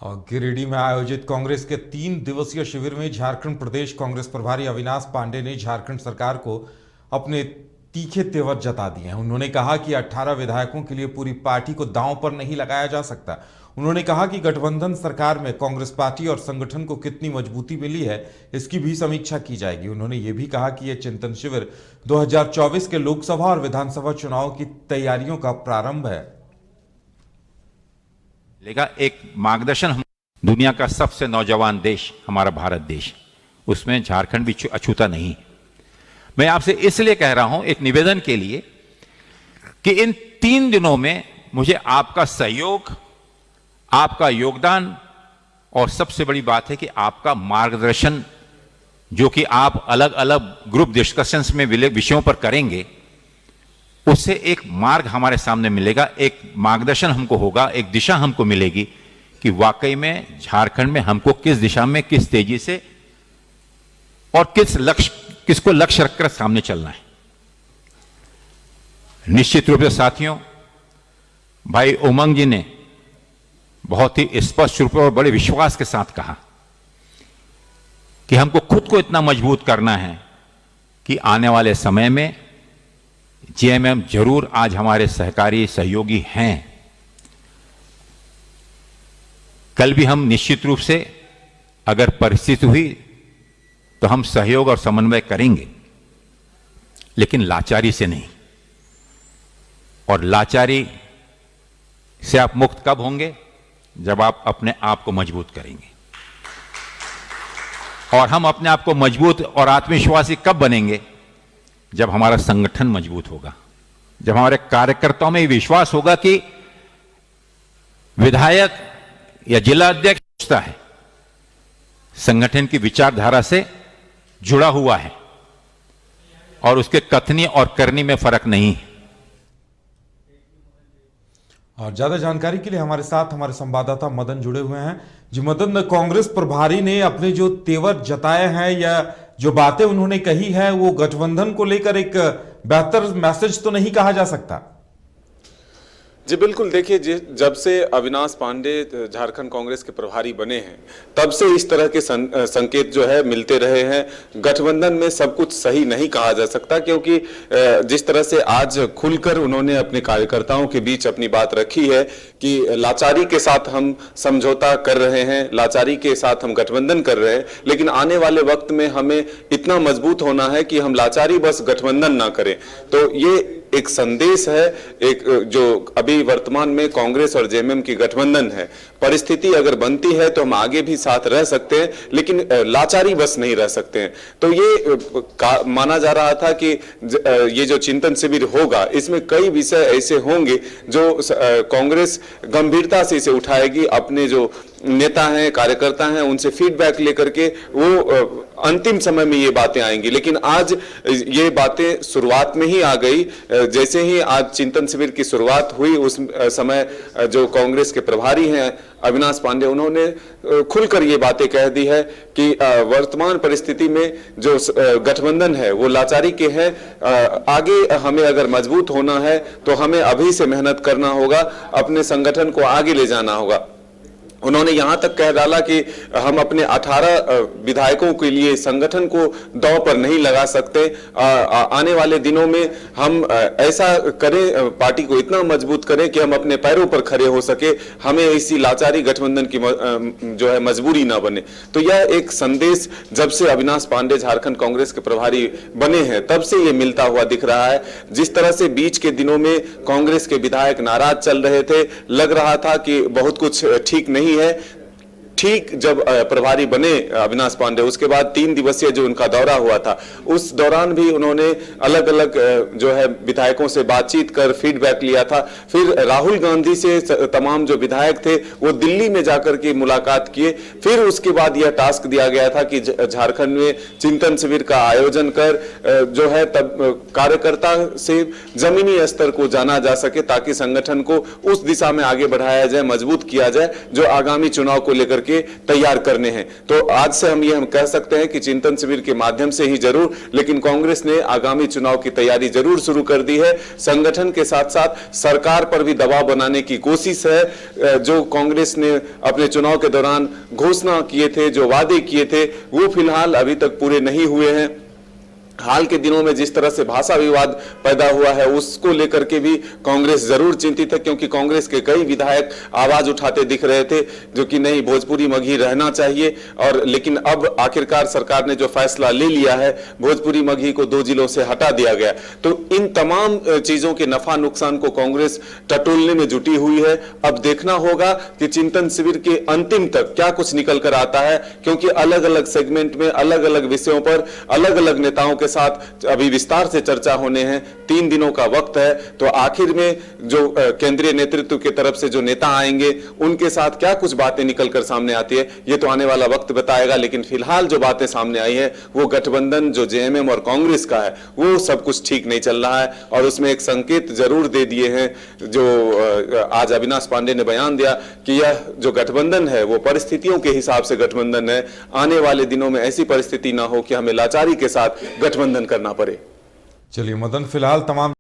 और गिरिडीह में आयोजित कांग्रेस के 3 दिवसीय शिविर में झारखंड प्रदेश कांग्रेस प्रभारी अविनाश पांडे ने झारखंड सरकार को अपने तीखे तेवर जता दिए हैं। उन्होंने कहा कि 18 विधायकों के लिए पूरी पार्टी को दांव पर नहीं लगाया जा सकता। उन्होंने कहा कि गठबंधन सरकार में कांग्रेस पार्टी और संगठन को कितनी मजबूती मिली है, इसकी भी समीक्षा की जाएगी। उन्होंने ये भी कहा कि यह चिंतन शिविर 2024 के लोकसभा और विधानसभा चुनाव की तैयारियों का प्रारंभ है। लेगा एक मार्गदर्शन। हम दुनिया का सबसे नौजवान देश हमारा भारत देश, उसमें झारखंड भी अछूता नहीं है। मैं आपसे इसलिए कह रहा हूं एक निवेदन के लिए कि इन 3 दिनों में मुझे आपका सहयोग, आपका योगदान और सबसे बड़ी बात है कि आपका मार्गदर्शन, जो कि आप अलग अलग ग्रुप डिस्कशंस में विषयों पर करेंगे, उससे एक मार्ग हमारे सामने मिलेगा, एक मार्गदर्शन हमको होगा, एक दिशा हमको मिलेगी कि वाकई में झारखंड में हमको किस दिशा में, किस तेजी से और किसको लक्ष्य रखकर सामने चलना है। निश्चित रूप से साथियों, भाई उमंग जी ने बहुत ही स्पष्ट रूप और बड़े विश्वास के साथ कहा कि हमको खुद को इतना मजबूत करना है कि आने वाले समय में जेएमएम जरूर आज हमारे सहकारी सहयोगी हैं। कल भी हम निश्चित रूप से अगर परिस्थिति हुई तो हम सहयोग और समन्वय करेंगे, लेकिन लाचारी से नहीं। और लाचारी से आप मुक्त कब होंगे? जब आप अपने आप को मजबूत करेंगे। और हम अपने आप को मजबूत और आत्मविश्वासी कब बनेंगे? जब हमारा संगठन मजबूत होगा, जब हमारे कार्यकर्ताओं में विश्वास होगा कि विधायक या जिला अध्यक्ष सोचता है, संगठन की विचारधारा से जुड़ा हुआ है और उसके कथनी और करनी में फर्क नहीं है। और ज्यादा जानकारी के लिए हमारे साथ हमारे संवाददाता मदन जुड़े हुए हैं। जी मदन, कांग्रेस प्रभारी ने अपने जो तेवर जताए हैं या जो बातें उन्होंने कही है, वो गठबंधन को लेकर एक बेहतर मैसेज तो नहीं कहा जा सकता? जी बिल्कुल, देखिए जब से अविनाश पांडे झारखंड कांग्रेस के प्रभारी बने हैं, तब से इस तरह के संकेत जो है मिलते रहे हैं। गठबंधन में सब कुछ सही नहीं कहा जा सकता, क्योंकि जिस तरह से आज खुलकर उन्होंने अपने कार्यकर्ताओं के बीच अपनी बात रखी है कि लाचारी के साथ हम समझौता कर रहे हैं, लाचारी के साथ हम गठबंधन कर रहे हैं, लेकिन आने वाले वक्त में हमें इतना मजबूत होना है कि हम लाचारी बस गठबंधन ना करें। तो ये एक संदेश है, एक जो अभी वर्तमान में कांग्रेस और जेएमएम की गठबंधन है, परिस्थिति अगर बनती है तो हम आगे भी साथ रह सकते हैं, लेकिन लाचारी बस नहीं रह सकते हैं। तो ये माना जा रहा था कि ये जो चिंतन शिविर होगा, इसमें कई विषय ऐसे होंगे जो कांग्रेस गंभीरता से इसे उठाएगी। अपने जो नेता हैं, कार्यकर्ता हैं, उनसे फीडबैक लेकर के वो अंतिम समय में ये बातें आएंगी। लेकिन आज ये बातें शुरुआत में ही आ गई। जैसे ही आज चिंतन शिविर की शुरुआत हुई, उस समय जो कांग्रेस के प्रभारी हैं अविनाश पांडे, उन्होंने खुलकर ये बातें कह दी है कि वर्तमान परिस्थिति में जो गठबंधन है वो लाचारी के हैं। आगे हमें अगर मजबूत होना है तो हमें अभी से मेहनत करना होगा, अपने संगठन को आगे ले जाना होगा। उन्होंने यहां तक कह डाला कि हम अपने 18 विधायकों के लिए संगठन को दांव पर नहीं लगा सकते। आने वाले दिनों में हम ऐसा करें, पार्टी को इतना मजबूत करें कि हम अपने पैरों पर खड़े हो सके, हमें इसी लाचारी गठबंधन की जो है मजबूरी ना बने। तो यह एक संदेश जब से अविनाश पांडे झारखंड कांग्रेस के प्रभारी बने हैं, तब से ये मिलता हुआ दिख रहा है। जिस तरह से बीच के दिनों में कांग्रेस के विधायक नाराज चल रहे थे, लग रहा था कि बहुत कुछ ठीक नहीं है, ठीक जब प्रभारी बने अविनाश पांडे, उसके बाद 3 दिवसीय जो उनका दौरा हुआ था, उस दौरान भी उन्होंने अलग अलग जो है विधायकों से बातचीत कर फीडबैक लिया था। फिर राहुल गांधी से तमाम जो विधायक थे वो दिल्ली में जाकर के मुलाकात किए। फिर उसके बाद यह टास्क दिया गया था कि झारखंड में चिंतन शिविर का आयोजन कर जो है तब कार्यकर्ता से जमीनी स्तर को जाना जा सके, ताकि संगठन को उस दिशा में आगे बढ़ाया जाए, मजबूत किया जाए, जो आगामी चुनाव को लेकर करके तैयार करने हैं। तो आज से हम कह सकते हैं कि चिंतन शिविर के माध्यम से ही जरूर, लेकिन कांग्रेस ने आगामी चुनाव की तैयारी जरूर शुरू कर दी है। संगठन के साथ साथ सरकार पर भी दबाव बनाने की कोशिश है। जो कांग्रेस ने अपने चुनाव के दौरान घोषणा किए थे, जो वादे किए थे, वो फिलहाल अभी तक पूरे नहीं हुए हैं। हाल के दिनों में जिस तरह से भाषा विवाद पैदा हुआ है, उसको लेकर के भी कांग्रेस जरूर चिंतित है, क्योंकि कांग्रेस के कई विधायक आवाज उठाते दिख रहे थे जो कि नहीं, भोजपुरी मगही रहना चाहिए। और लेकिन अब आखिरकार सरकार ने जो फैसला ले लिया है, भोजपुरी मगही को 2 जिलों से हटा दिया गया। तो इन तमाम चीजों के नफा नुकसान को कांग्रेस टटोलने में जुटी हुई है। अब देखना होगा कि चिंतन शिविर के अंतिम तक क्या कुछ निकल कर आता है, क्योंकि अलग अलग सेगमेंट में अलग अलग विषयों पर अलग अलग नेताओं के साथ अभी विस्तार से चर्चा होने हैं। 3 दिनों का वक्त है, तो आखिर में जो केंद्रीय नेतृत्व की तरफ से जो नेता आएंगे, उनके साथ क्या कुछ बातें निकलकर सामने आती है, ये तो आने वाला वक्त बताएगा। लेकिन फिलहाल जो बातें सामने आई है, वो गठबंधन जो जेएमएम और कांग्रेस का है, वो सब कुछ ठीक नहीं चल रहा है। और उसमें एक संकेत जरूर दे दिए हैं, जो आज अविनाश पांडे ने बयान दिया कि यह जो गठबंधन है वो परिस्थितियों के हिसाब से गठबंधन है। आने वाले दिनों में ऐसी परिस्थिति ना हो कि हमें लाचारी के साथ गठबंधन करना पड़े। चलिए मदन, फिलहाल तमाम